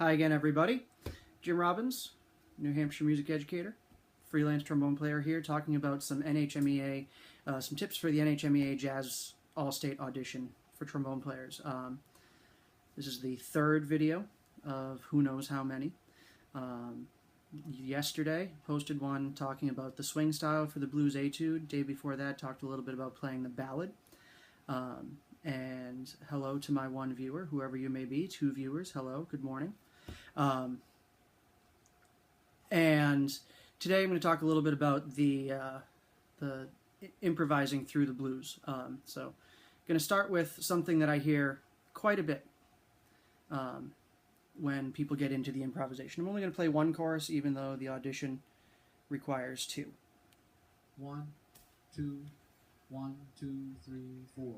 Hi again, everybody. Jim Robbins, New Hampshire music educator, freelance trombone player here, talking about some NHMEA, some tips for the NHMEA Jazz All State audition for trombone players. This is the third video of who knows how many. Yesterday, posted one talking about the swing style for the blues etude. Day before that, talked a little bit about playing the ballad. And hello to my one viewer, whoever you may be, two viewers, hello, good morning. And today I'm going to talk a little bit about the improvising through the blues. So I'm going to start with something that I hear quite a bit when people get into the improvisation. I'm only going to play one chorus, even though the audition requires two. 1, 2, 1, 2, 3, 4.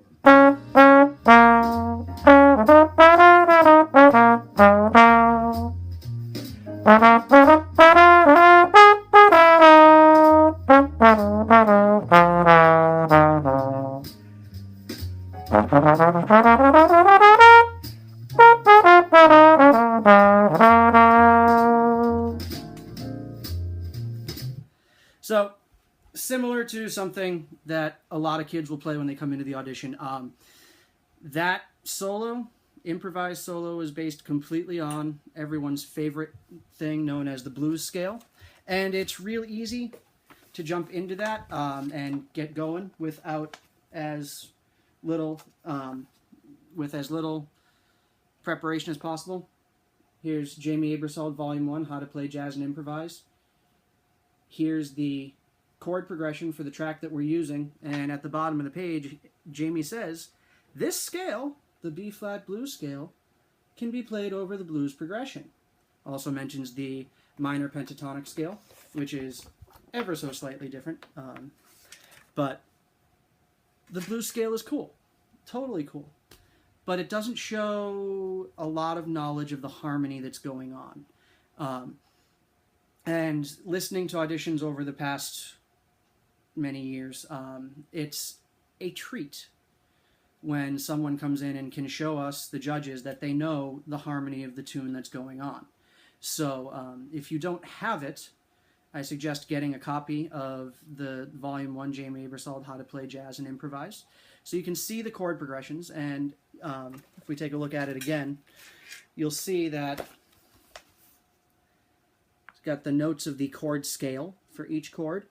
So, similar to something that a lot of kids will play when they come into the audition, that solo, improvised solo, is based completely on everyone's favorite thing known as the blues scale. And it's real easy to jump into that and get going without as little, preparation as possible. Here's Jamie Aebersold, Volume 1, How to Play Jazz and Improvise. Here's the chord progression for the track that we're using, and at the bottom of the page, Jamie says, this scale, the B-flat blues scale, can be played over the blues progression. Also mentions the minor pentatonic scale, which is ever so slightly different, but the blues scale is cool, totally cool, but it doesn't show a lot of knowledge of the harmony that's going on. And listening to auditions over the past many years, it's a treat when someone comes in and can show us, the judges, that they know the harmony of the tune that's going on. So if you don't have it, I suggest getting a copy of the Volume 1 Jamie Aebersold, How to Play Jazz and Improvise, so you can see the chord progressions. And if we take a look at it again, you'll see that got the notes of the chord scale for each chord,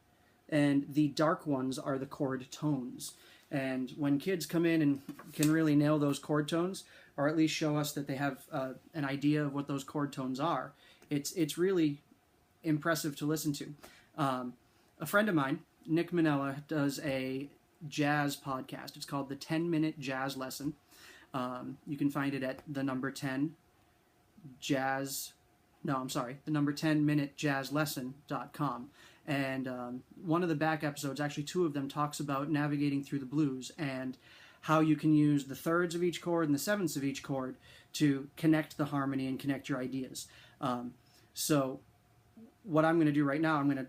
and the dark ones are the chord tones. And when kids come in and can really nail those chord tones, or at least show us that they have an idea of what those chord tones are, it's really impressive to listen to. A friend of mine, Nick Manella, does a jazz podcast. It's called the 10-Minute Jazz Lesson. You can find it at the number 10minutejazz.com. And one of the back episodes, actually two of them, talks about navigating through the blues and how you can use the thirds of each chord and the sevenths of each chord to connect the harmony and connect your ideas. So what I'm going to do right now, I'm going to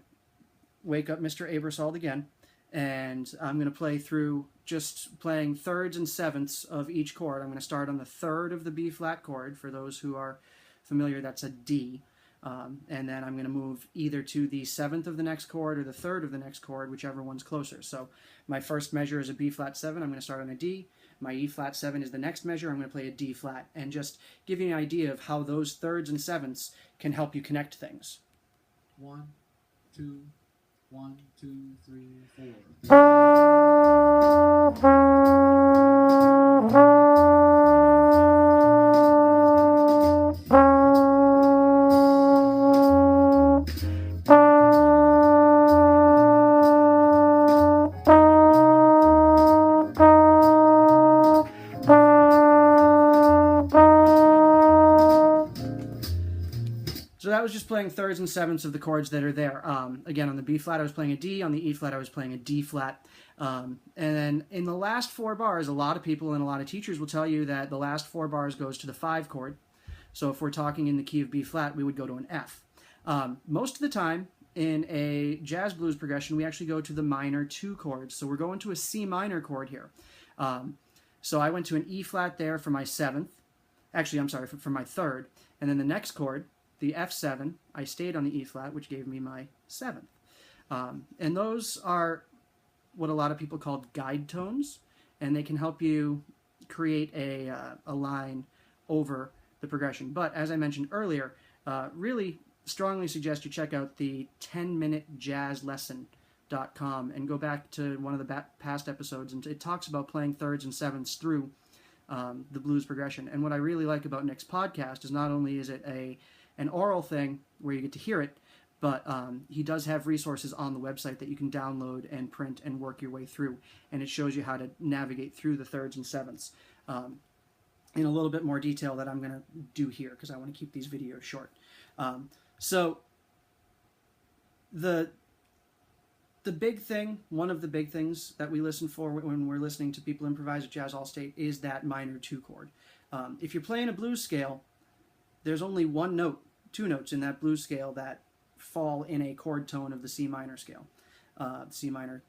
wake up Mr. Aebersold again, and I'm going to play through just playing thirds and sevenths of each chord. I'm going to start on the third of the B-flat chord. For those who are familiar, that's a D. And then I'm going to move either to the seventh of the next chord or the third of the next chord, whichever one's closer. So my first measure is a B-flat 7. I'm going to start on a D. My E-flat 7 is the next measure. I'm going to play a D-flat, and just give you an idea of how those thirds and sevenths can help you connect things. 1, 2, 1, 2, 3, 4. So that was just playing thirds and sevenths of the chords that are there. Again, on the B-flat, I was playing a D. On the E-flat, I was playing a D-flat. And then in the last 4 bars, a lot of people and a lot of teachers will tell you that the last 4 bars goes to the 5 chord. So if we're talking in the key of B-flat, we would go to an F. Most of the time, in a jazz blues progression, we actually go to the minor 2 chords. So we're going to a C minor chord here. So I went to an E flat there for my 7th. Actually, I'm sorry, for my third. And then the next chord, the F7, I stayed on the E flat, which gave me my 7th. And those are what a lot of people call guide tones, and they can help you create a line over the progression. But as I mentioned earlier, really strongly suggest you check out the 10minutejazzlesson.com and go back to one of the past episodes, and it talks about playing thirds and sevenths through the blues progression. And what I really like about Nick's podcast is not only is it an oral thing where you get to hear it, but he does have resources on the website that you can download and print and work your way through, and it shows you how to navigate through the thirds and sevenths in a little bit more detail that I'm going to do here because I want to keep these videos short. So the big thing, one of the big things that we listen for when we're listening to people improvise at Jazz All State is that minor 2 chord. If you're playing a blues scale, there's only two notes in that blues scale that fall in a chord tone of the C minor scale, C minor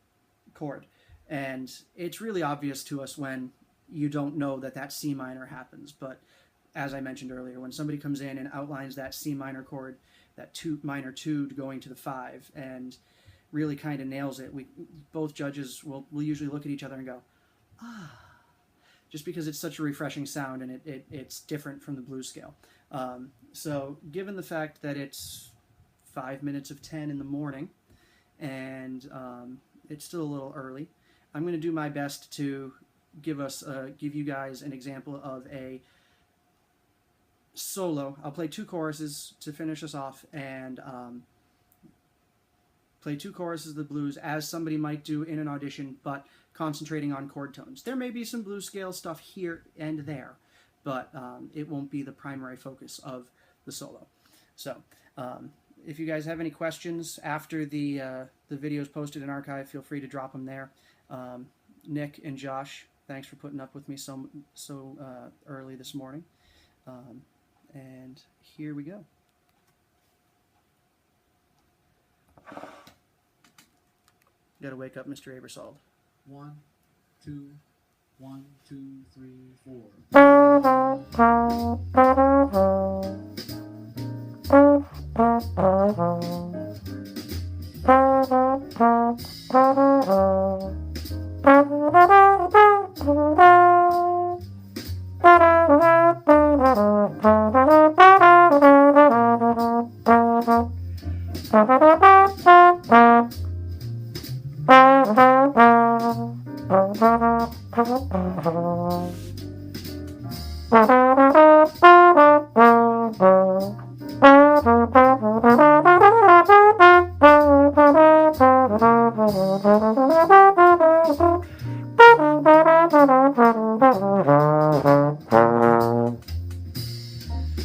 chord. And it's really obvious to us when you don't know that C minor happens. But as I mentioned earlier, when somebody comes in and outlines that C minor chord, that minor 2 going to the 5, and really kind of nails it, both judges will usually look at each other and go, ah, just because it's such a refreshing sound and it's different from the blues scale. So given the fact that it's 5 minutes of 10 in the morning and it's still a little early, I'm going to do my best to give you guys an example of a solo. I'll play 2 choruses to finish us off, and play 2 choruses of the blues as somebody might do in an audition, but concentrating on chord tones. There may be some blues scale stuff here and there, but it won't be the primary focus of the solo. So if you guys have any questions after the videos posted in archive, feel free to drop them there. Nick and Josh, thanks for putting up with me so early this morning. And here we go. Gotta wake up Mr. Abersold. 1, 2, 1, 2, 3,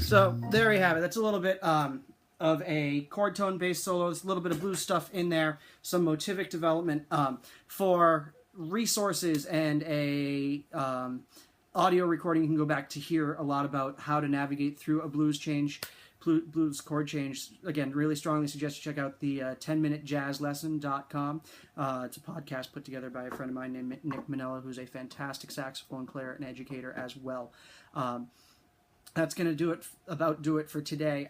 So there you have it. That's a little bit of a chord tone based solo. There's a little bit of blues stuff in there, some motivic development. For resources and a audio recording, you can go back to hear a lot about how to navigate through a blues chord change. Again, really strongly suggest you check out the 10minutejazzlesson.com. It's a podcast put together by a friend of mine named Nick Manella, who's a fantastic saxophone player and educator as well. That's going to do it for today.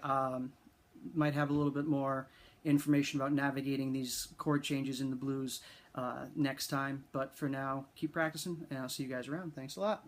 Might have a little bit more information about navigating these chord changes in the blues next time. But for now, keep practicing, and I'll see you guys around. Thanks a lot.